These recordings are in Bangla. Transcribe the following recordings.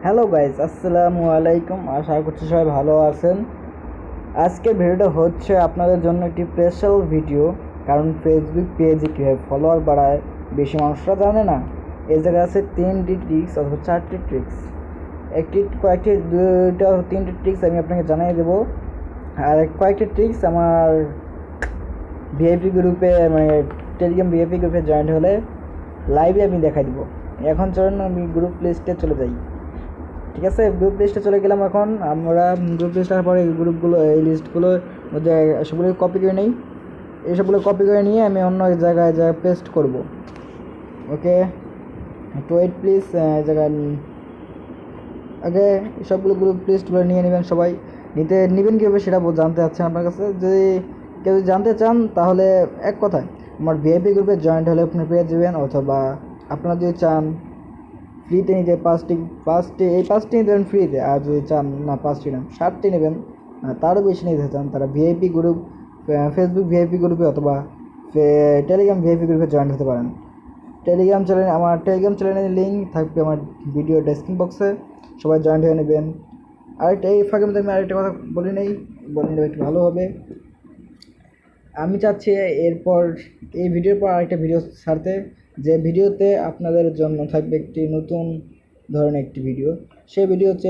হ্যালো গাইস, আসসালামু আলাইকুম। আশা করছি সবাই ভালো আছেন। আজকের ভিডিওটা হচ্ছে আপনাদের জন্য একটি স্পেশাল ভিডিও, কারণ ফেসবুক পেজে কীভাবে ফলোয়ার বাড়ায় বেশি মানুষরা জানে না। এই জায়গায় আছে 3টি ট্রিক্স অথবা 4টি ট্রিক্স। কয়েকটি 3টি ট্রিক্স আমি আপনাকে জানিয়ে দেবো, আর কয়েকটি ট্রিক্স আমার ভিআইপি গ্রুপে মানে টেলিগ্রাম ভিআইপি গ্রুপে জয়েন হলে লাইভে আমি দেখাই দিব। এখন চলুন আমি গ্রুপ লিস্টে চলে যাই। ঠিক আছে, গ্রুপ লিস্টে চলে গেলাম। এখন আমরা গ্রুপ লিস্ট আসার পরে এই লিস্টগুলোর মধ্যে সবগুলো কপি করে নিই। এইসবগুলো কপি করে নিয়ে আমি অন্য এক জায়গায় পেস্ট করব। ওকে, তো ওয়েট প্লিজ। জায়গায় আগে সবগুলো গ্রুপ লিস্টগুলো নিয়ে নেবেন। সবাই নেবেন কীভাবে সেটা জানতে চাচ্ছেন আপনার কাছে। যদি কেউ জানতে চান তাহলে এক কথায় আমার ভিআইপি গ্রুপে জয়েন্ট হলে আপনি পেয়ে যাবেন, অথবা আপনারা যদি চান ফ্রিতে নিতে পাঁচটি এই পাঁচটি নিতে পারেন ফ্রিতে। আর যদি চান না 5টি না 7টি নেবেন, তারও বেশি নিতে চান, তারা ভিআইপি গ্রুপ ফেসবুক ভিআইপি গ্রুপে অথবা টেলিগ্রাম ভিআইপি গ্রুপে জয়েন হতে পারেন। আমার টেলিগ্রাম চ্যানেলের লিঙ্ক থাকবে আমার ভিডিও ডেসক্রিপশন বক্সে, সবাই জয়েন হয়ে নেবেন। আরেকটা এই ফাঁকের মধ্যে আমি আরেকটা কথা বলে নিলে একটু ভালো হবে। আমি চাচ্ছি এই ভিডিওর পর আরেকটা ভিডিও ছাড়তে, যে ভিডিওতে আপনাদের জন্য থাকবে একটি নতুন ধরনের একটি ভিডিও। সেই ভিডিও হচ্ছে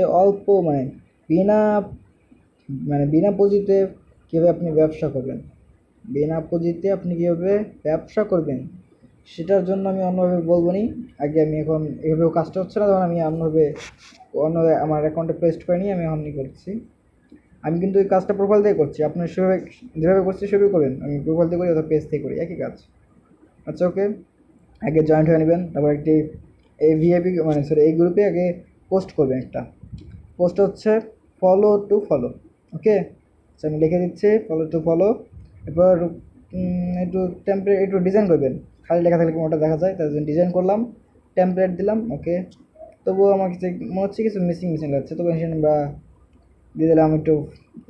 বিনা পুঁজিতে কীভাবে আপনি ব্যবসা করবেন। সেটার জন্য আমি অন্যভাবে বলবো নি। আগে আমি এখন এভাবেও কাজটা হচ্ছে না, তখন আমি আমার অ্যাকাউন্টে পেস্ট করে নিয়ে আমি এমনি করছি। আমি কিন্তু এই কাজটা প্রোফাইল দিয়ে করছি, আপনার যেভাবে করছি সেভাবে করবেন। আমি প্রোফাইল দিয়ে করি অথবা পেজ থেকে করি, একই কাজ। আচ্ছা, ওকে, আগে জয়েন্ট হয়ে নেবেন। তারপর এই গ্রুপে আগে পোস্ট করবেন। একটা পোস্ট হচ্ছে ফলো টু ফলো। ওকে, আচ্ছা, আমি লিখে দিচ্ছি ফলো টু ফলো। এরপর একটু ডিজাইন করবেন। খালি লেখা থাকলে কোনোটা দেখা যায়, তার জন্য ডিজাইন করলাম, টেমপ্লেট দিলাম। ওকে, তবুও আমার কিছু মনে হচ্ছে কিছু মিসিং লাগছে, তবু আমরা দিয়ে দিলাম একটু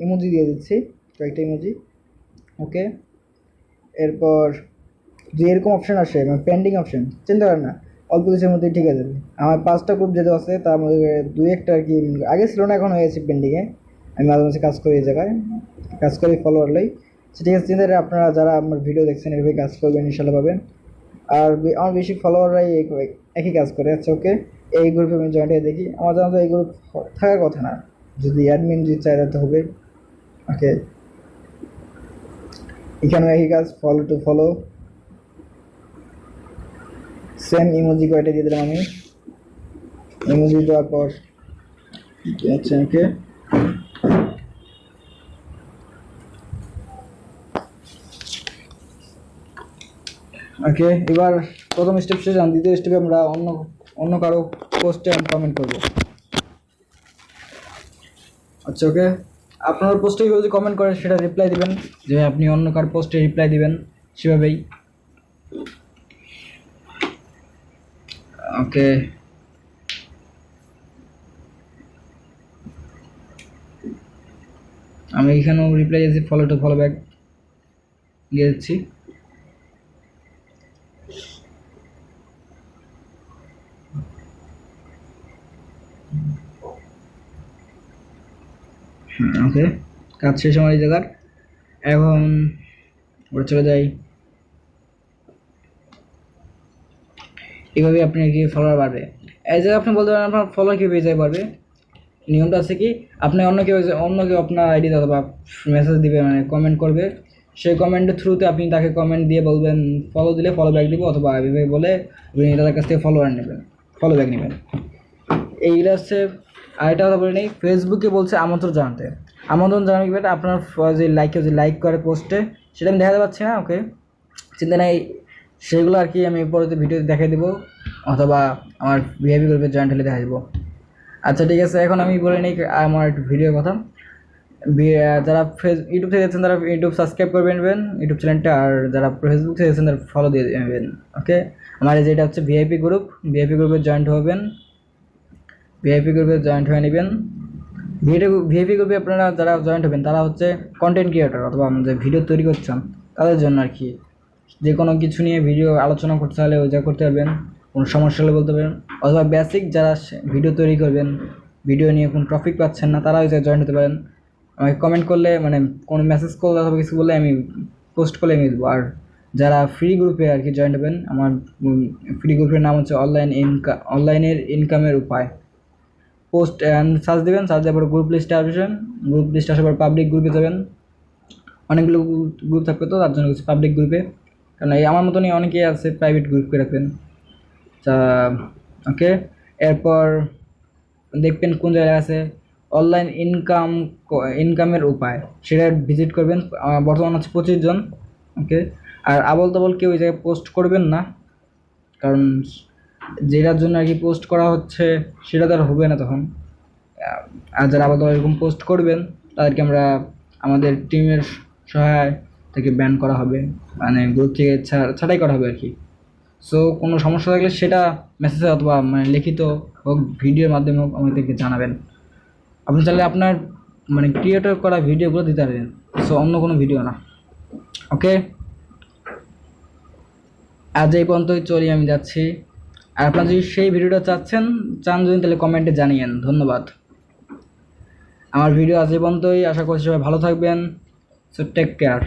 ইমোজি দিয়ে দিচ্ছি, কয়েকটা ইমোজি। ওকে, এরপর যে এরকম অপশান আসে পেন্ডিং অপশান, চিন্তা করেন না, অল্প কিছুর মধ্যেই ঠিক আছে। আমার 5টা গ্রুপ যেটা আছে তার মধ্যে 2-1টা আর কি আগে ছিল না, এখন হয়েছে পেন্ডিংয়ে। আমি মাঝে মাঝে কাজ করি, এই জায়গায় কাজ করি ফলোয়ার লাই। ঠিক আছে, চিন্তা করে আপনারা যারা আমার ভিডিও দেখছেন এভাবে কাজ করবেন, ইনশাল্লাহ পাবেন। আর আমার বেশি ফলোয়াররাই একই কাজ করে। আচ্ছা, ওকে, এই গ্রুপে আমি জয়েন্ট হয়ে দেখি। আমার জানা তো এই গ্রুপ থাকার কথা না, যদি অ্যাডমিন যদি চাই তাতে হবে। ওকে, এখানেও একই কাজ, follow to follow, same emoji কয়টা দিয়ে দিলাম আমি। ইমোজি দেওয়ার পর আচ্ছা, ওকে, ওকে, এবার প্রথম স্টেপ শেষ। দ্বিতীয় স্টেপে আমরা অন্য কারো পোস্টে কমেন্ট করব। আচ্ছা, ওকে, আপনার পোস্টে যদি কমেন্ট করেন সেটা রিপ্লাই দিবেন, যে আপনি অন্য কারো পোস্টে রিপ্লাই দিবেন সেভাবেই। ওকে, আমি এখানেও রিপ্লাই দিয়েছি, ফলো টু ফলো ব্যাক দিয়ে দিচ্ছি। ওকে, কাজ শেষ আমার এই জায়গার। এখন ওরা চলে যাই। এইভাবে আপনি কি ফলোয়ার বাড়বে। এই জায়গায় আপনি বলতে পারেন আপনার ফলোয়ার কীভাবে যায় বাড়বে। নিয়মটা আছে কি, আপনি অন্য কেউ আপনার আইডি অথবা মেসেজ দিবে, কমেন্ট করবে। সেই কমেন্টের থ্রুতে আপনি তাকে কমেন্ট দিয়ে বলবেন ফলো দিলে ফলো ব্যাক দিব, অথবা এভাবে বলে আপনি তাদের কাছ থেকে ফলো ব্যাক নেবেন। এইগুলো হচ্ছে। আর এটা কথা বলে নেই, ফেসবুকে বলছে আমন্ত্রণ জানানো কি আপনার যে লাইক করে পোস্টে, সেটা আমি দেখাতে পাচ্ছি না। ওকে, চিন্তা নেই, সেগুলো আর কি আমি পরবর্তী ভিডিওতে দেখাই দেবো, অথবা আমার ভিআইপি গ্রুপে জয়েন্ট হলে দেখা দেবো। আচ্ছা, ঠিক আছে, এখন আমি বলে নিই আমার একটু ভিডিওর কথা। যারা ইউটিউব থেকে দেখছেন তারা ইউটিউব সাবস্ক্রাইব করে নেবেন ইউটিউব চ্যানেলটা, আর যারা ফেসবুক থেকে দেখছেন তারা ফলো দিয়ে নেবেন। ওকে, আমার যেটা হচ্ছে ভিআইপি গ্রুপে জয়েন্ট হবেন, ভিআইপি গ্রুপে জয়েন্ট হয়ে নেবেন। ভিআইপি গ্রুপে আপনারা যারা জয়েন্ট হবেন তারা হচ্ছে কন্টেন্ট ক্রিয়েটর, অথবা আমাদের ভিডিও তৈরি করছেন তাদের জন্য আর কি। যে কোনো কিছু নিয়ে ভিডিও আলোচনা করতে হলে ওই যা করতে পারবেন, কোনো সমস্যা হলে বলতে পারেন, অথবা বেসিক যারা ভিডিও তৈরি করবেন, ভিডিও নিয়ে কোনো টপিক পাচ্ছেন না, তারাও জয়েন হতে পারেন। আমাকে কমেন্ট করলে, মানে কোনো মেসেজ করলে অথবা কিছু বললে আমি পোস্ট করলে আমি দেবো। আর যারা ফ্রি গ্রুপে আর কি জয়েন হবেন, আমার ফ্রি গ্রুপের নাম হচ্ছে অনলাইনের ইনকামের উপায়। পোস্ট সার্চ দেবেন, সার্চ দেওয়ার পর গ্রুপ লিস্টে আসবেন, গ্রুপ লিস্টে আসার পর পাবলিক গ্রুপে যাবেন। অনেকগুলো গ্রুপ থাকবে, তো তার জন্য পাবলিক গ্রুপে, কারণ এই আমার মতনই অনেকেই আছে প্রাইভেট গ্রুপ করে রাখবেন। তা ওকে, এরপর দেখবেন কোন জায়গায় আছে অনলাইন ইনকামের উপায়, সেটা ভিজিট করবেন। বর্তমান হচ্ছে 25 জন। ওকে, আর আবল তাবল কেউ ওই জায়গায় পোস্ট করবেন না, কারণ যেটার জন্য আর কি পোস্ট করা হচ্ছে সেটা তো আর হবে না তখন। আর যারা আবল তাবল এরকম পোস্ট করবেন তাদেরকে আমরা আমাদের টিমের সহায় থেকে ব্যান করা হবে, মানে গ্রুপ থেকে ছাঁটাই করা হবে আর কি। সো কোনো সমস্যা থাকলে সেটা মেসেজে অথবা মানে লিখিত হোক, ভিডিওর মাধ্যমে হোক, আমাদেরকে জানাবেন। আপনি চাইলে আপনার মানে ক্রিয়েটর করা ভিডিওগুলো দিতে পারবেন, সো অন্য কোনো ভিডিও না। ওকে, আজ এই পর্যন্তই, চলি আমি যাচ্ছি। আর আপনারা যদি সেই ভিডিওটা চান যদি, তাহলে কমেন্টে জানিয়েন। ধন্যবাদ। আমার ভিডিও আজ এই পর্যন্তই, আশা করছি সবাই ভালো থাকবেন। So take care.